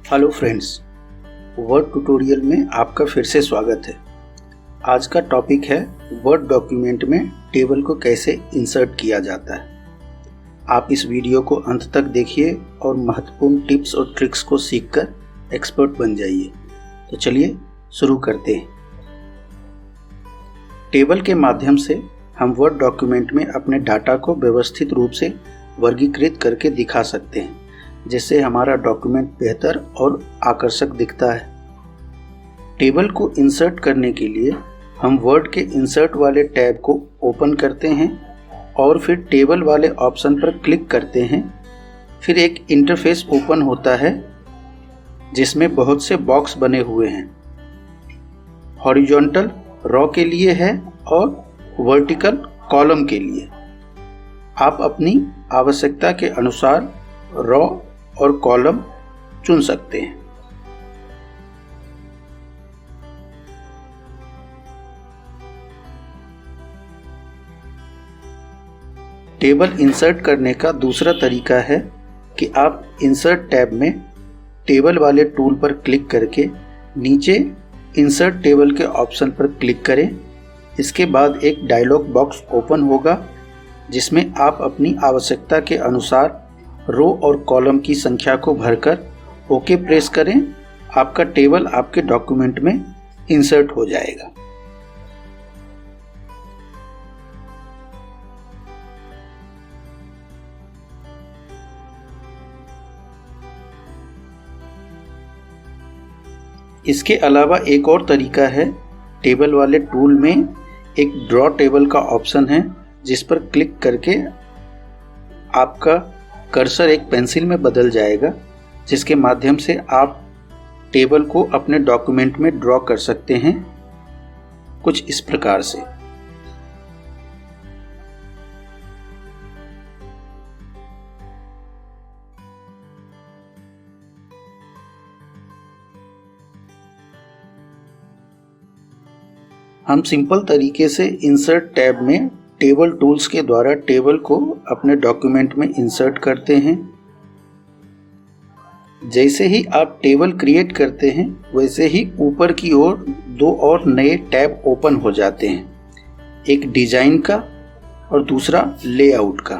Hello friends, word tutorial में आपका फिर से स्वागत है। आज का टॉपिक है वर्ड डॉक्यूमेंट में टेबल को कैसे इंसर्ट किया जाता है। आप इस वीडियो को अंत तक देखिए और महत्वपूर्ण टिप्स और ट्रिक्स को सीखकर एक्सपर्ट बन जाइए। तो चलिए शुरू करते हैं। टेबल के माध्यम से हम वर्ड डॉक्यूमेंट में अपने डाटा को व्यवस्थित रूप से वर्गीकृत करके दिखा सकते हैं, जिससे हमारा डॉक्यूमेंट बेहतर और आकर्षक दिखता है। टेबल को इंसर्ट करने के लिए हम वर्ड के इंसर्ट वाले टैब को ओपन करते हैं और फिर टेबल वाले ऑप्शन पर क्लिक करते हैं। फिर एक इंटरफेस ओपन होता है जिसमें बहुत से बॉक्स बने हुए हैं। हॉरिजॉन्टल रो के लिए है और वर्टिकल कॉलम के लिए। आप अपनी आवश्यकता के अनुसार रो और कॉलम चुन सकते हैं। टेबल इंसर्ट करने का दूसरा तरीका है कि आप इंसर्ट टैब में टेबल वाले टूल पर क्लिक करके नीचे इंसर्ट टेबल के ऑप्शन पर क्लिक करें। इसके बाद एक डायलॉग बॉक्स ओपन होगा जिसमें आप अपनी आवश्यकता के अनुसार रो और कॉलम की संख्या को भरकर ओके प्रेस करें। आपका टेबल आपके डॉक्यूमेंट में इंसर्ट हो जाएगा। इसके अलावा एक और तरीका है। टेबल वाले टूल में एक ड्रॉ टेबल का ऑप्शन है, जिस पर क्लिक करके आपका कर्सर एक पेंसिल में बदल जाएगा, जिसके माध्यम से आप टेबल को अपने डॉक्यूमेंट में ड्रॉ कर सकते हैं, कुछ इस प्रकार से। हम सिंपल तरीके से इंसर्ट टैब में टेबल टूल्स के द्वारा टेबल को अपने डॉक्यूमेंट में इंसर्ट करते हैं। जैसे ही आप टेबल क्रिएट करते हैं, वैसे ही ऊपर की ओर दो और नए टैब ओपन हो जाते हैं, एक डिजाइन का और दूसरा लेआउट का।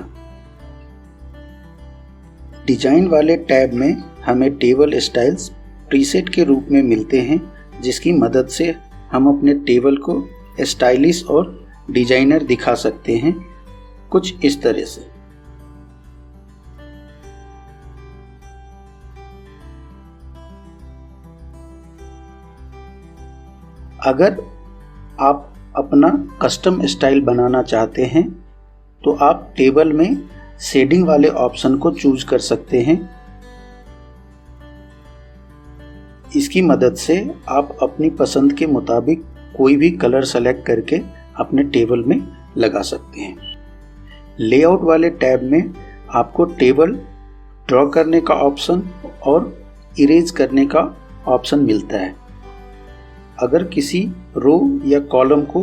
डिजाइन वाले टैब में हमें टेबल स्टाइल्स प्रीसेट के रूप में मिलते हैं, जिसकी मदद से हम अपने टेबल को स्टाइलिश और डिजाइनर दिखा सकते हैं, कुछ इस तरह से। अगर आप अपना कस्टम स्टाइल बनाना चाहते हैं तो आप टेबल में शेडिंग वाले ऑप्शन को चूज कर सकते हैं। इसकी मदद से आप अपनी पसंद के मुताबिक कोई भी कलर सेलेक्ट करके अपने टेबल में लगा सकते हैं। लेआउट वाले टैब में आपको टेबल ड्रॉ करने का ऑप्शन और इरेज करने का ऑप्शन मिलता है। अगर किसी रो या कॉलम को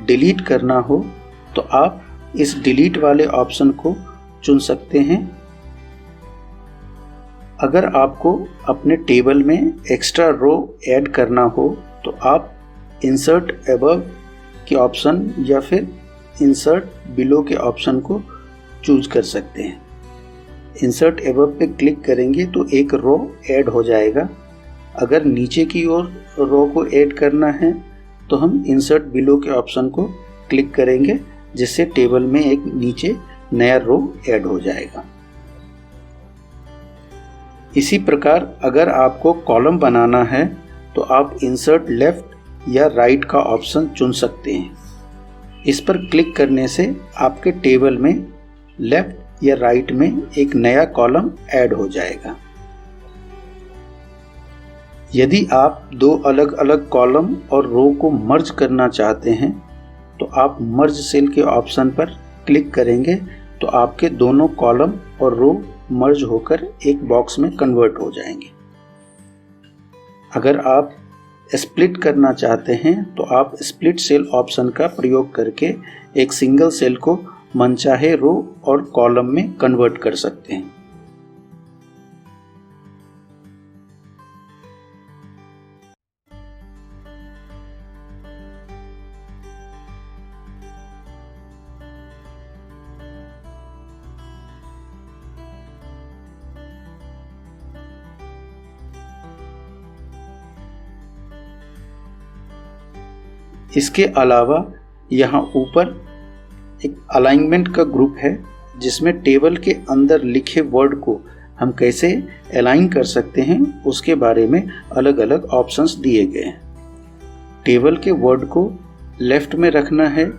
डिलीट करना हो तो आप इस डिलीट वाले ऑप्शन को चुन सकते हैं। अगर आपको अपने टेबल में एक्स्ट्रा रो ऐड करना हो तो आप इंसर्ट अबव के ऑप्शन या फिर इंसर्ट बिलो के ऑप्शन को चूज कर सकते हैं। इंसर्ट अबव पे क्लिक करेंगे तो एक रो ऐड हो जाएगा। अगर नीचे की ओर रो को ऐड करना है तो हम इंसर्ट बिलो के ऑप्शन को क्लिक करेंगे, जिससे टेबल में एक नीचे नया रो ऐड हो जाएगा। इसी प्रकार अगर आपको कॉलम बनाना है तो आप इंसर्ट लेफ्ट या राइट का ऑप्शन चुन सकते हैं। इस पर क्लिक करने से आपके टेबल में लेफ्ट या राइट में एक नया कॉलम ऐड हो जाएगा। यदि आप दो अलग अलग कॉलम और रो को मर्ज करना चाहते हैं तो आप मर्ज सेल के ऑप्शन पर क्लिक करेंगे तो आपके दोनों कॉलम और रो मर्ज होकर एक बॉक्स में कन्वर्ट हो जाएंगे। अगर आप स्प्लिट करना चाहते हैं तो आप स्प्लिट सेल ऑप्शन का प्रयोग करके एक सिंगल सेल को मनचाहे रो और कॉलम में कन्वर्ट कर सकते हैं। इसके अलावा यहाँ ऊपर एक अलाइनमेंट का ग्रुप है जिसमें टेबल के अंदर लिखे वर्ड को हम कैसे अलाइन कर सकते हैं उसके बारे में अलग अलग ऑप्शंस दिए गए हैं। टेबल के वर्ड को लेफ्ट में रखना है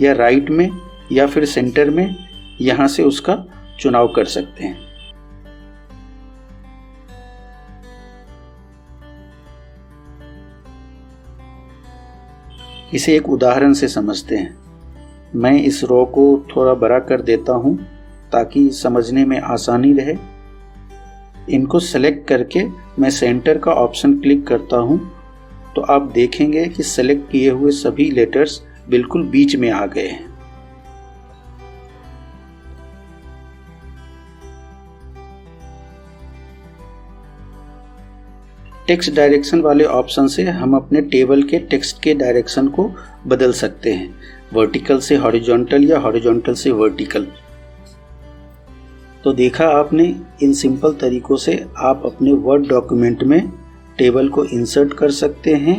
या राइट में या फिर सेंटर में, यहाँ से उसका चुनाव कर सकते हैं। इसे एक उदाहरण से समझते हैं। मैं इस रो को थोड़ा बड़ा कर देता हूँ ताकि समझने में आसानी रहे। इनको सेलेक्ट करके मैं सेंटर का ऑप्शन क्लिक करता हूँ तो आप देखेंगे कि सेलेक्ट किए हुए सभी लेटर्स बिल्कुल बीच में आ गए हैं। टेक्स्ट डायरेक्शन वाले ऑप्शन से हम अपने टेबल के टेक्स्ट के डायरेक्शन को बदल सकते हैं, वर्टिकल से हॉरिजॉन्टल या हॉरिजॉन्टल से वर्टिकल। तो देखा आपने, इन सिंपल तरीकों से आप अपने वर्ड डॉक्यूमेंट में टेबल को इंसर्ट कर सकते हैं।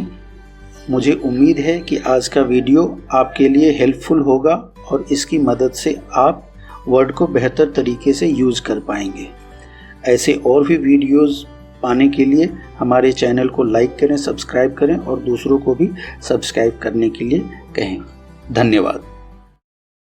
मुझे उम्मीद है कि आज का वीडियो आपके लिए हेल्पफुल होगा और इसकी मदद से आप वर्ड को बेहतर तरीके से यूज़ कर पाएंगे। ऐसे और भी वीडियोज़ पाने के लिए हमारे चैनल को लाइक करें, सब्सक्राइब करें और दूसरों को भी सब्सक्राइब करने के लिए कहें। धन्यवाद।